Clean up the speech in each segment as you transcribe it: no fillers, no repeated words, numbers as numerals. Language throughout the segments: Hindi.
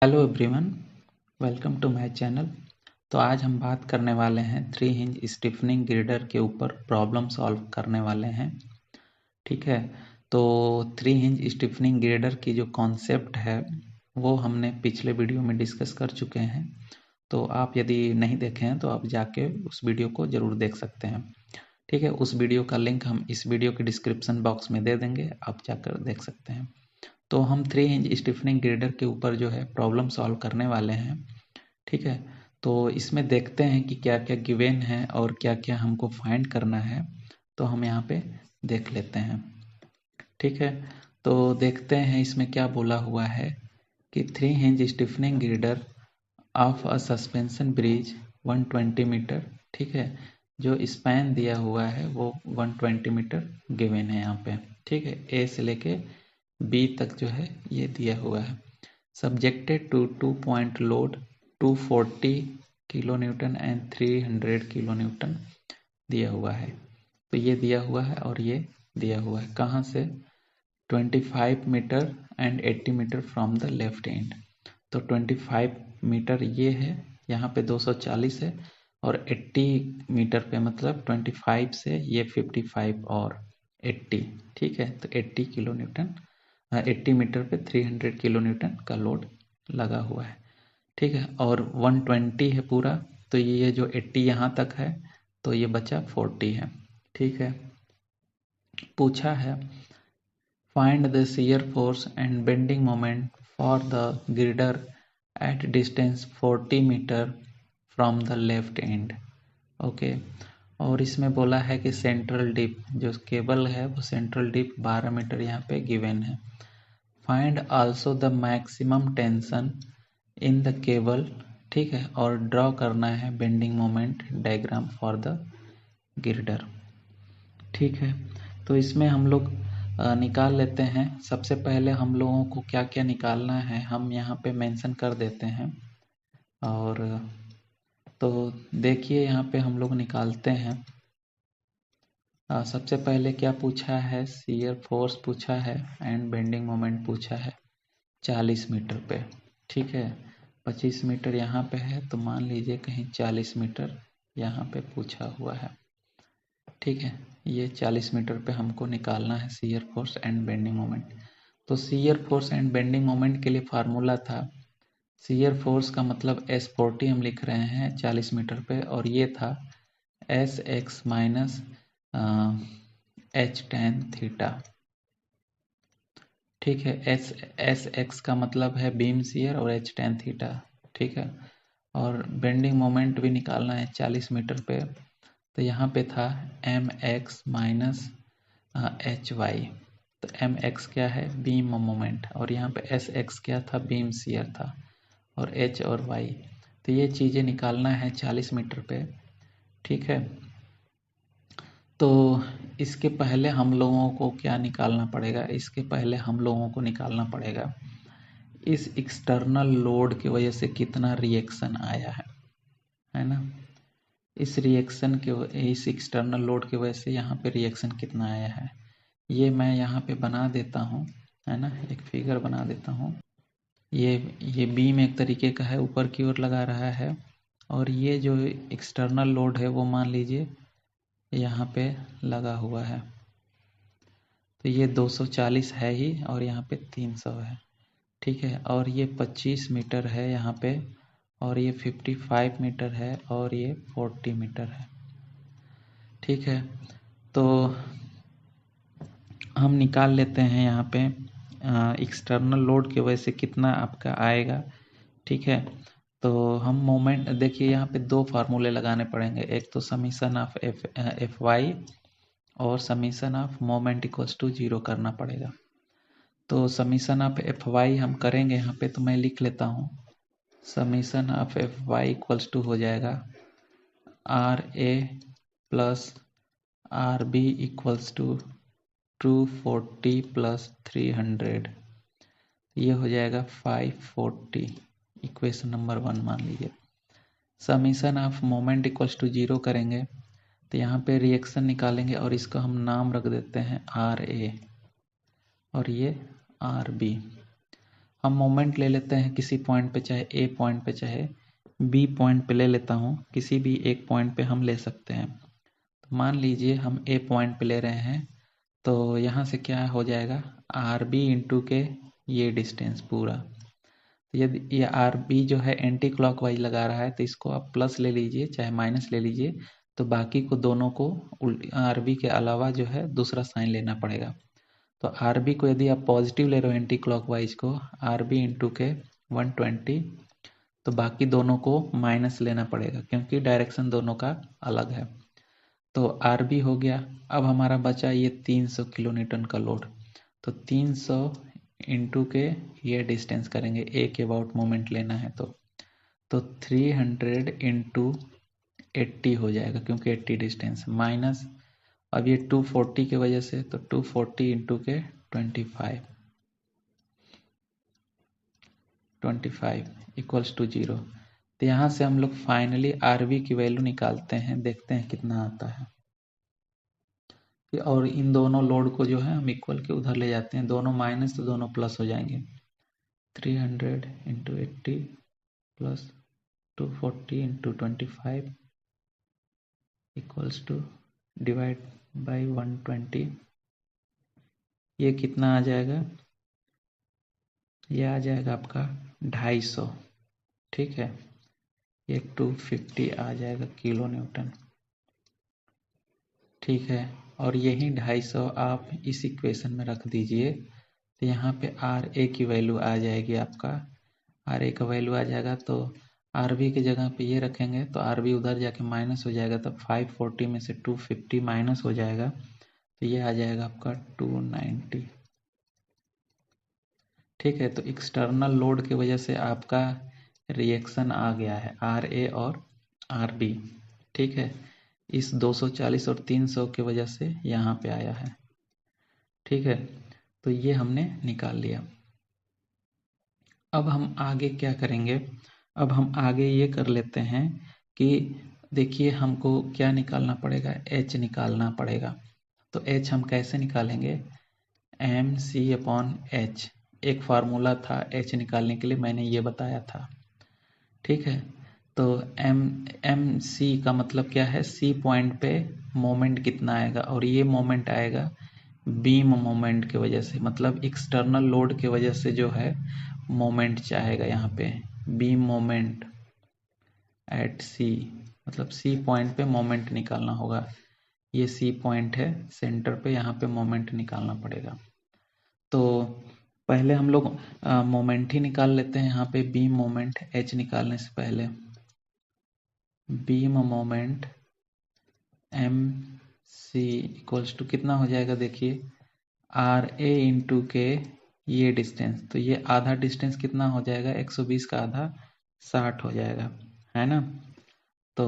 Hello everyone, welcome to my channel. तो आज हम बात करने वाले हैं 3 हिंज स्टिफनिंग गिर्डर के ऊपर प्रॉब्लम सॉल्व करने वाले हैं। ठीक है, तो 3 हिंज स्टिफनिंग गिर्डर की जो कॉन्सेप्ट है वो हमने पिछले वीडियो में डिस्कस कर चुके हैं। तो आप यदि नहीं देखे हैं तो आप जाके उस वीडियो को ज़रूर देख सकते हैं। ठीक है, उस वीडियो का लिंक हम इस वीडियो के डिस्क्रिप्शन बॉक्स में दे देंगे, आप जाकर देख सकते हैं। तो हम 3 इंच स्टिफनिंग ग्रेडर के ऊपर जो है प्रॉब्लम सॉल्व करने वाले हैं। ठीक है, तो इसमें देखते हैं कि क्या क्या गिवन है और क्या क्या हमको फाइंड करना है। तो हम यहाँ पे देख लेते हैं। ठीक है, तो देखते हैं इसमें क्या बोला हुआ है कि 3 inch stiffening girder of a suspension bridge 120 metre. ठीक है, जो स्पैन दिया हुआ है वो 120 मीटर गिवन है यहाँ पे। ठीक है, ए से लेके बी तक जो है ये दिया हुआ है। Subjected to 2 point load 240 kilo newton and 300 kilo newton दिया हुआ है। तो ये दिया हुआ है और ये दिया हुआ है कहाँ से, 25 metre and 80 metre from the left end. तो 25 मीटर ये है, यहाँ पे 240 है और 80 मीटर पे मतलब 25 से ये 55 और 80। ठीक है, तो 80 किलो न्यूटन 80 मीटर पे 300 किलो न्यूटन का लोड लगा हुआ है। ठीक है, और 120 है पूरा, तो ये जो 80 यहाँ तक है तो ये बचा 40 है। ठीक है, पूछा है find the shear force and bending moment for the girder at distance 40 metre from the left end. Okay, और इसमें बोला है कि सेंट्रल डिप जो केबल है वो सेंट्रल डिप 12 मीटर यहाँ पे गिवन है। Find also the maximum tension in the cable. ठीक है, और ड्रॉ करना है bending moment diagram for the girder. ठीक है, तो इसमें हम लोग निकाल लेते हैं। सबसे पहले हम लोगों को क्या क्या निकालना है हम यहाँ पे मेंशन कर देते हैं। और तो देखिए यहाँ पे हम लोग निकालते हैं। सबसे पहले क्या पूछा है, शियर फोर्स पूछा है एंड बेंडिंग मोमेंट पूछा है 40 मीटर पे। ठीक है, 25 मीटर यहाँ पे है तो मान लीजिए कहीं 40 मीटर यहाँ पे पूछा हुआ है। ठीक है, ये 40 मीटर पे हमको निकालना है shear force and bending moment. तो shear force and bending moment के लिए फार्मूला था, शियर फोर्स का मतलब S40 हम लिख रहे हैं 40 मीटर पे, और ये था SX minus H tan theta. ठीक है, एस एक्स का मतलब है बीम शियर और H tan थीटा। ठीक है, और बेंडिंग मोमेंट भी निकालना है 40 मीटर पे, तो यहाँ पे था mx माइनस hy। तो mx क्या है, बीम मोमेंट, और यहाँ पे sx क्या था, बीम शियर था, और h और y। तो ये चीज़ें निकालना है 40 मीटर पे। ठीक है, तो इसके पहले हम लोगों को क्या निकालना पड़ेगा, इसके पहले हम लोगों को निकालना पड़ेगा इस एक्सटर्नल लोड की वजह से कितना रिएक्शन आया है ना। इस रिएक्शन के इस एक्सटर्नल लोड की वजह से यहाँ पे रिएक्शन कितना आया है, ये मैं यहाँ पे बना देता हूँ, है ना, एक फिगर बना देता हूँ। ये बीम एक तरीके का है, ऊपर की ओर लगा रहा है, और ये जो एक्सटर्नल लोड है वो मान लीजिए यहाँ पे लगा हुआ है। तो ये 240 है ही और यहाँ पे 300 है। ठीक है, और ये 25 मीटर है यहाँ पे, और ये 55 मीटर है, और ये 40 मीटर है। ठीक है, तो हम निकाल लेते हैं यहाँ पे एक्सटर्नल लोड की वजह से कितना आपका आएगा। ठीक है, तो हम मोमेंट देखिए यहाँ पे दो फार्मूले लगाने पड़ेंगे, एक तो समीशन ऑफ एफ वाई और summation of moment equals to 0 करना पड़ेगा। तो समीशन ऑफ एफ वाई हम करेंगे यहाँ पे, तो मैं लिख लेता हूँ summation of F Y equals to हो जाएगा R A plus R B equals to 240 plus 300, ये हो जाएगा 540। इक्वेशन नंबर 1 मान लीजिए। Summation of moment equals to 0 करेंगे तो यहाँ पे रिएक्शन निकालेंगे और इसको हम नाम रख देते हैं आर ए और ये आर बी। हम मोमेंट ले लेते हैं किसी पॉइंट पे, चाहे ए पॉइंट पे चाहे बी पॉइंट पे ले लेता हूँ, किसी भी एक पॉइंट पे हम ले सकते हैं। तो मान लीजिए हम ए पॉइंट पे ले रहे हैं, तो यहाँ से क्या हो जाएगा, आर बी इंटू के ये डिस्टेंस पूरा। तो यदि ये आर बी जो है एंटी क्लॉकवाइज लगा रहा है तो इसको आप प्लस ले लीजिए चाहे माइनस ले लीजिए, तो बाकी को दोनों को आर बी के अलावा जो है दूसरा साइन लेना पड़ेगा। तो आर बी को यदि आप पॉजिटिव ले रहे हो एंटी क्लॉकवाइज को, आर बी इंटू के 120, तो बाकी दोनों को माइनस लेना पड़ेगा क्योंकि डायरेक्शन दोनों का अलग है। तो आर बी हो गया। अब हमारा बचा ये 300 किलो न्यूटन का लोड, तो 300 इंटू के ये डिस्टेंस करेंगे, ए के अबाउट मोमेंट लेना है तो 300 इंटू 80 हो जाएगा क्योंकि 80 डिस्टेंस माइनस, अब ये 240 की वजह से तो 240 इंटू के 25 इक्वल्स टू 0। तो यहाँ से हम लोग फाइनली आर बी की वैल्यू निकालते हैं, देखते हैं कितना आता है। और इन दोनों लोड को जो है हम इक्वल के उधर ले जाते हैं, दोनों माइनस तो दोनों प्लस हो जाएंगे। 300 into 80 plus 240 into 25 equals to divide by 120। ये कितना आ जाएगा, ये आ जाएगा आपका 250, ठीक है। ये 250 आ जाएगा किलो न्यूटन, ठीक है। और यही 250 आप इस इक्वेशन में रख दीजिए, तो यहाँ पे आर ए की वैल्यू आ जाएगी आपका, आर ए का वैल्यू आ जाएगा, तो आर बी की जगह पे ये रखेंगे तो आर बी उधर जाके माइनस हो जाएगा, तब 540 में से 250 माइनस हो जाएगा, तो ये आ जाएगा आपका 290, ठीक है। तो एक्सटर्नल लोड की वजह से आपका रिएक्शन आ गया है आर ए और आर बी, ठीक है। इस 240 और 300 की वजह से यहाँ पे आया है, ठीक है। तो ये हमने निकाल लिया। अब हम आगे क्या करेंगे, अब हम आगे ये कर लेते हैं कि देखिए हमको क्या निकालना पड़ेगा, एच निकालना पड़ेगा। तो एच हम कैसे निकालेंगे, एम सी अपॉन एच, एक फार्मूला था एच निकालने के लिए, मैंने ये बताया था, ठीक है। तो एम सी का मतलब क्या है, सी पॉइंट पे मोमेंट कितना आएगा, और ये मोमेंट आएगा बीम मोमेंट की वजह से, मतलब एक्सटर्नल लोड की वजह से जो है मोमेंट चाहेगा यहाँ पे, बीम मोमेंट एट सी, मतलब सी पॉइंट पे मोमेंट निकालना होगा। ये सी पॉइंट है सेंटर पे, यहाँ पे मोमेंट निकालना पड़ेगा। तो पहले हम लोग मोमेंट ही निकाल लेते हैं, यहाँ पे बीम मोमेंट एच निकालने से पहले beam moment M C equals to कितना हो जाएगा, देखिए आर ए इंटू के ये डिस्टेंस, तो ये आधा डिस्टेंस कितना हो जाएगा, 120 का आधा 60 हो जाएगा, है ना। तो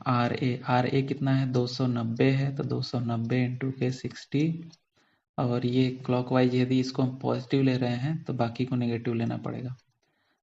आर ए कितना है, 290 है, तो 290 इंटू के 60, और ये क्लॉकवाइज यदि इसको हम पॉजिटिव ले रहे हैं तो बाकी को नेगेटिव लेना पड़ेगा।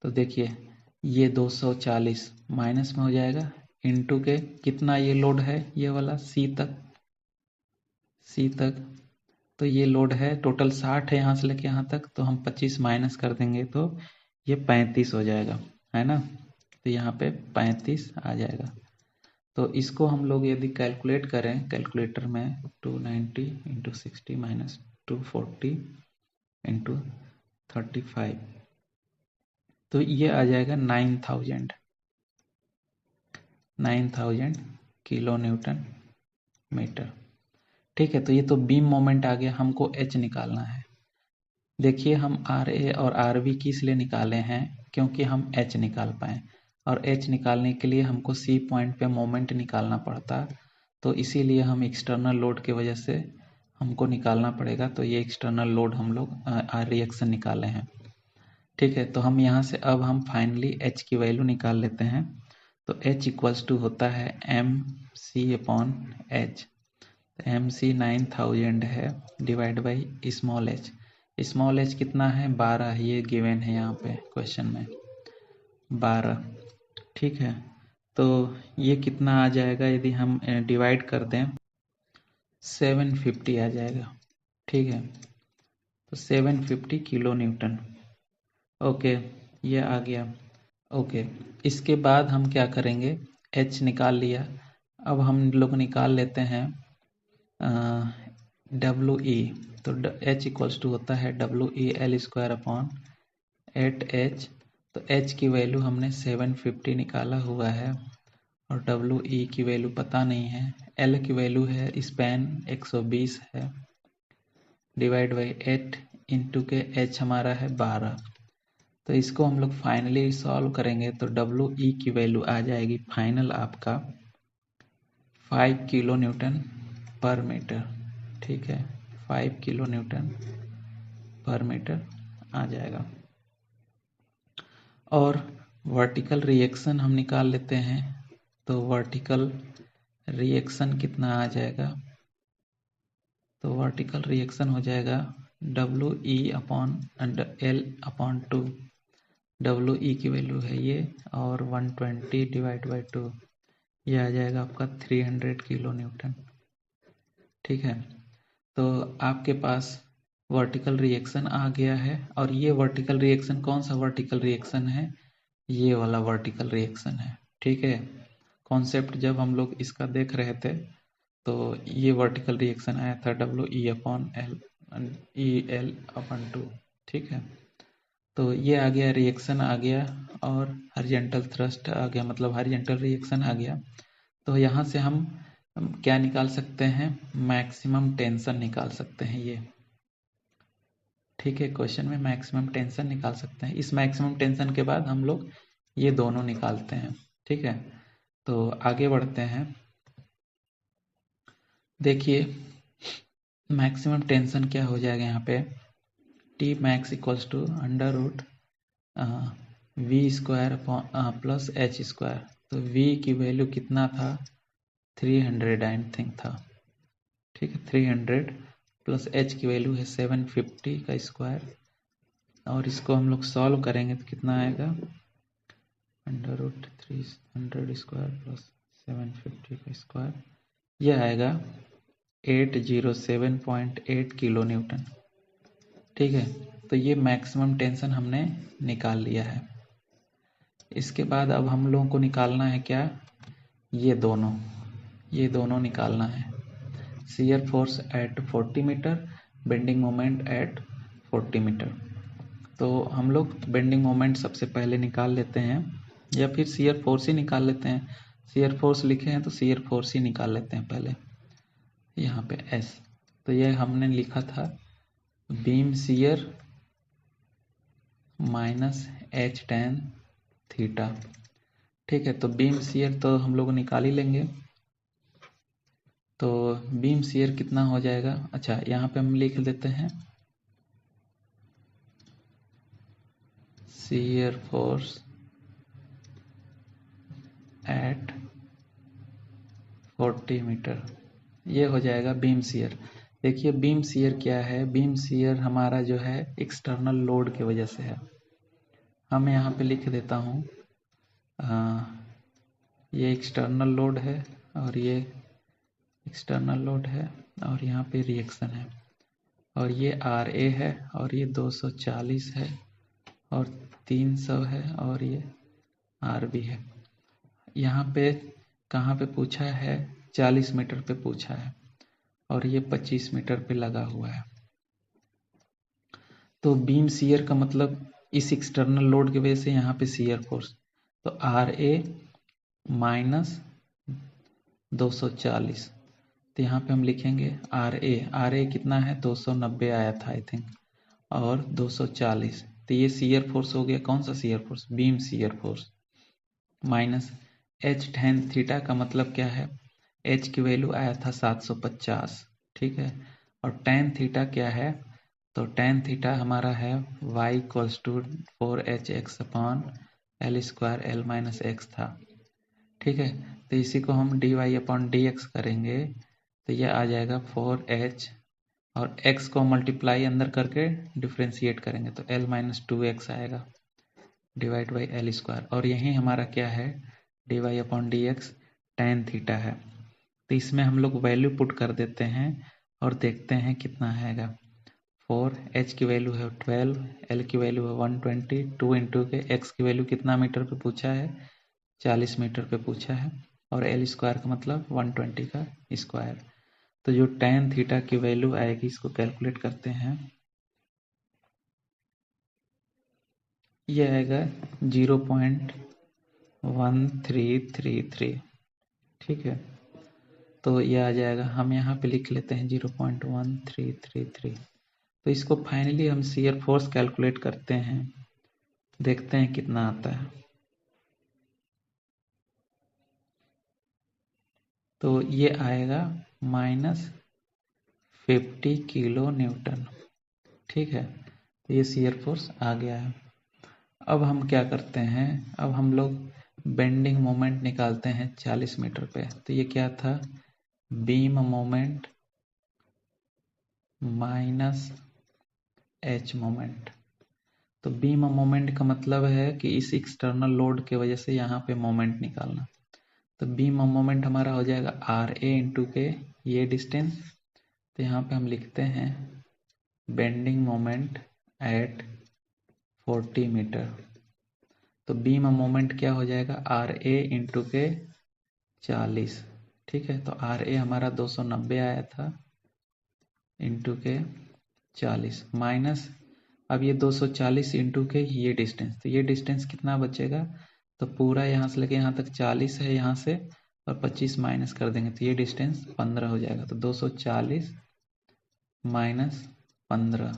तो देखिए ये 240 माइनस में हो जाएगा, इंटू के कितना ये लोड है, ये वाला सी तक, तो ये लोड है टोटल 60 है यहाँ से लेके यहाँ तक, तो हम 25 माइनस कर देंगे तो ये 35 हो जाएगा, है ना। तो यहाँ पे 35 आ जाएगा। तो इसको हम लोग यदि कैलकुलेट करें कैलकुलेटर में, 290 इंटू 60 माइनस 240 इंटू 35, तो ये आ जाएगा 9000 किलो न्यूटन मीटर, ठीक है। तो ये तो बीम मोमेंट आ गया, हमको एच निकालना है। देखिए हम आर ए और आर बी किस लिए निकाले हैं, क्योंकि हम एच निकाल पाए, और एच निकालने के लिए हमको सी पॉइंट पे मोमेंट निकालना पड़ता, तो इसीलिए हम एक्सटर्नल लोड की वजह से हमको निकालना पड़ेगा। तो ये एक्सटर्नल लोड हम लोग रिएक्शन निकाले हैं, ठीक है। तो हम यहाँ से अब हम फाइनली एच की वैल्यू निकाल लेते हैं। तो एच इक्वल्स टू होता है M C upon H, M C 9000 है डिवाइड बाई स्मॉल एच कितना है, 12, ये गिवन है यहाँ पे क्वेश्चन में 12, ठीक है। तो ये कितना आ जाएगा, यदि हम डिवाइड कर दें 750 आ जाएगा, ठीक है। तो 750 किलो न्यूटन, ओके, ये आ गया। ओके, इसके बाद हम क्या करेंगे, h निकाल लिया। अब हम लोग निकाल लेते हैं डब्लू ई। तो h इक्वल्स टू होता है W E L square upon 8h। तो h की वैल्यू हमने 750 निकाला हुआ है और डब्लू ई की वैल्यू पता नहीं है। l की वैल्यू है स्पैन 120 है, डिवाइड बाई 8 इंटू के h हमारा है 12। तो इसको हम लोग फाइनली सॉल्व करेंगे तो डब्लू ई की वैल्यू आ जाएगी फाइनल आपका 5 किलो न्यूटन पर मीटर। ठीक है, 5 किलो न्यूटन पर मीटर आ जाएगा। और वर्टिकल रिएक्शन हम निकाल लेते हैं। तो वर्टिकल रिएक्शन कितना आ जाएगा, तो वर्टिकल रिएक्शन हो जाएगा W E upon L upon 2। W E की वैल्यू है ये, और 120 डिवाइड बाई 2, ये आ जाएगा आपका 300 किलो न्यूटन। ठीक है, तो आपके पास वर्टिकल रिएक्शन आ गया है। और ये वर्टिकल रिएक्शन कौन सा वर्टिकल रिएक्शन है, ये वाला वर्टिकल रिएक्शन है। ठीक है, कॉन्सेप्ट जब हम लोग इसका देख रहे थे तो ये वर्टिकल रिएक्शन आया था W E upon L upon 2। ठीक है, तो ये आ गया, रिएक्शन आ गया और हॉरिजॉन्टल थ्रस्ट आ गया, मतलब हॉरिजॉन्टल रिएक्शन आ गया। तो यहाँ से हम क्या निकाल सकते हैं, मैक्सिमम टेंशन निकाल सकते हैं ये। ठीक है, क्वेश्चन में मैक्सिमम टेंशन निकाल सकते हैं। इस मैक्सिमम टेंशन के बाद हम लोग ये दोनों निकालते हैं। ठीक है, तो आगे बढ़ते हैं। देखिए मैक्सिमम टेंशन क्या हो जाएगा यहाँ पे, T max equals to under root V square plus H square. तो वी की वैल्यू कितना था, 300 आई थिंक था। ठीक है, 300 प्लस एच की वैल्यू है 750 का स्क्वायर। और इसको हम लोग सॉल्व करेंगे तो कितना आएगा, अंडर रूट 300 स्क्वायर प्लस 750 का स्क्वायर, यह आएगा 807.8 किलो न्यूटन। ठीक है, तो ये मैक्सिमम टेंशन हमने निकाल लिया है। इसके बाद अब हम लोगों को निकालना है क्या, ये दोनों निकालना है। Shear force at 40 metre, bending moment at 40 metre. तो हम लोग बेंडिंग मोमेंट सबसे पहले निकाल लेते हैं, या फिर शियर फोर्स ही निकाल लेते हैं। शियर फोर्स लिखे हैं तो शियर फोर्स ही निकाल लेते हैं पहले। यहाँ पे एस, तो ये हमने लिखा था beam shear minus H tan theta. ठीक है, तो बीम शियर तो हम लोग निकाल ही लेंगे। तो बीम शियर कितना हो जाएगा, अच्छा यहाँ पे हम लिख देते हैं शियर फोर्स एट 40 मीटर, ये हो जाएगा बीम शियर। देखिए बीम शियर क्या है, बीम शियर हमारा जो है एक्सटर्नल लोड की वजह से है। हम यहाँ पे लिख देता हूँ ये एक्सटर्नल लोड है और ये एक्सटर्नल लोड है, और यहाँ पे रिएक्शन है, और ये RA है, और ये 240 है, और 300 है, और ये RB है। यहाँ पे कहाँ पे पूछा है, 40 मीटर पे पूछा है, और ये 25 मीटर पे लगा हुआ है। तो बीम शियर का मतलब इस एक्सटर्नल लोड की वजह से यहाँ पे शियर फोर्स, तो RA माइनस 240। तो यहाँ पे हम लिखेंगे RA कितना है, 290 आया था आई थिंक, और 240। तो ये शियर फोर्स हो गया, कौन सा shear force, beam shear force, minus H tan theta का मतलब क्या है, एच की वैल्यू आया था 750। ठीक है, और टेन थीटा क्या है, तो टेन थीटा हमारा है y equals to 4hx upon L square L minus X था। ठीक है, तो इसी को हम dy अपॉन डी एक्स करेंगे तो यह आ जाएगा 4h, और x को मल्टीप्लाई अंदर करके डिफ्रेंशिएट करेंगे तो l माइनस 2x आएगा डिवाइड बाई एल स्क्वायर, और यही हमारा क्या है, dy upon D x tan theta है। तो इसमें हम लोग वैल्यू पुट कर देते हैं और देखते हैं कितना आएगा, 4, h की वैल्यू है 12, l की वैल्यू है 120, 2 इंटू के x की वैल्यू कितना मीटर पे पूछा है, 40 मीटर पे पूछा है, और l स्क्वायर का मतलब 120 का स्क्वायर। तो जो tan थीटा की वैल्यू आएगी इसको कैलकुलेट करते हैं, ये आएगा 0.1333। ठीक है, तो ये आ जाएगा, हम यहाँ पे लिख लेते हैं 0.1333। तो इसको फाइनली हम शियर फोर्स कैलकुलेट करते हैं, देखते हैं कितना आता है। तो ये आएगा -50 किलो न्यूटन। ठीक है, तो ये शियर फोर्स आ गया है। अब हम क्या करते हैं, अब हम लोग बेंडिंग मोमेंट निकालते हैं 40 मीटर पे। तो ये क्या था, beam moment minus H moment. तो बीम मोमेंट का मतलब है कि इस एक्सटर्नल लोड के वजह से यहाँ पे मोमेंट निकालना। तो बीम मोमेंट हमारा हो जाएगा आर ए इंटू के, ये डिस्टेंस। तो यहाँ पे हम लिखते हैं बेंडिंग मोमेंट एट 40 मीटर। तो बीम मोमेंट क्या हो जाएगा, आर ए इंटू के 40। ठीक है, तो आर ए हमारा 290 आया था इंटू के 40 माइनस, अब ये 240 इंटू के ये डिस्टेंस, तो ये डिस्टेंस कितना बचेगा, तो पूरा यहाँ से लेके यहाँ तक 40 है यहाँ से, और 25 माइनस कर देंगे तो ये डिस्टेंस 15 हो जाएगा। तो 240 माइनस 15,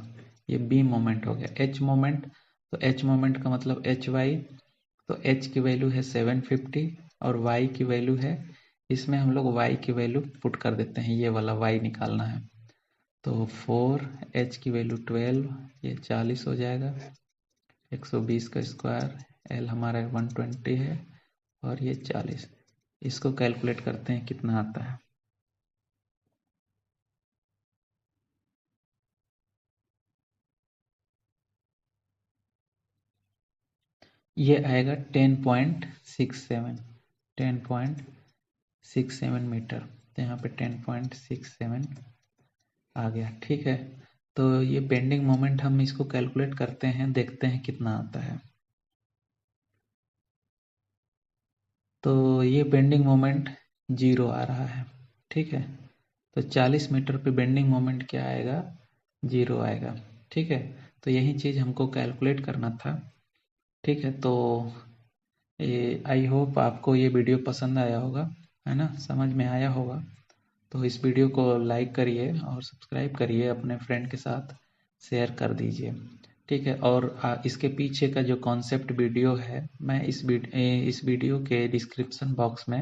ये बी मोमेंट हो गया। एच मोमेंट, तो एच मोमेंट का मतलब एच वाई, तो एच की वैल्यू है 750 और वाई की वैल्यू है, इसमें हम लोग वाई की वैल्यू पुट कर देते हैं, ये वाला वाई निकालना है। तो 4, एच की वैल्यू 12, ये 40 हो जाएगा, 120 का स्क्वायर, एल हमारा 120 है और ये 40। इसको कैलकुलेट करते हैं कितना आता है। ये आएगा 10.67, 10.67 मीटर। तो यहाँ पे 10.67 आ गया। ठीक है, तो ये बेंडिंग मोमेंट हम इसको कैलकुलेट करते हैं, देखते हैं कितना आता है। तो ये बेंडिंग मोमेंट 0 आ रहा है। ठीक है, तो 40 मीटर पे बेंडिंग मोमेंट क्या आएगा, 0 आएगा। ठीक है, तो यही चीज़ हमको कैलकुलेट करना था। ठीक है, तो ये आई होप आपको ये वीडियो पसंद आया होगा, है ना, समझ में आया होगा। तो इस वीडियो को लाइक करिए और सब्सक्राइब करिए, अपने फ्रेंड के साथ शेयर कर दीजिए। ठीक है, और इसके पीछे का जो कॉन्सेप्ट वीडियो है, मैं इस वीडियो के डिस्क्रिप्शन बॉक्स में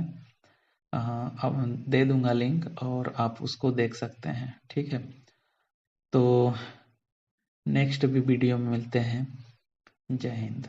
अब दे दूंगा लिंक, और आप उसको देख सकते हैं। ठीक है, तो नेक्स्ट भी वीडियो में मिलते हैं। जय हिंद।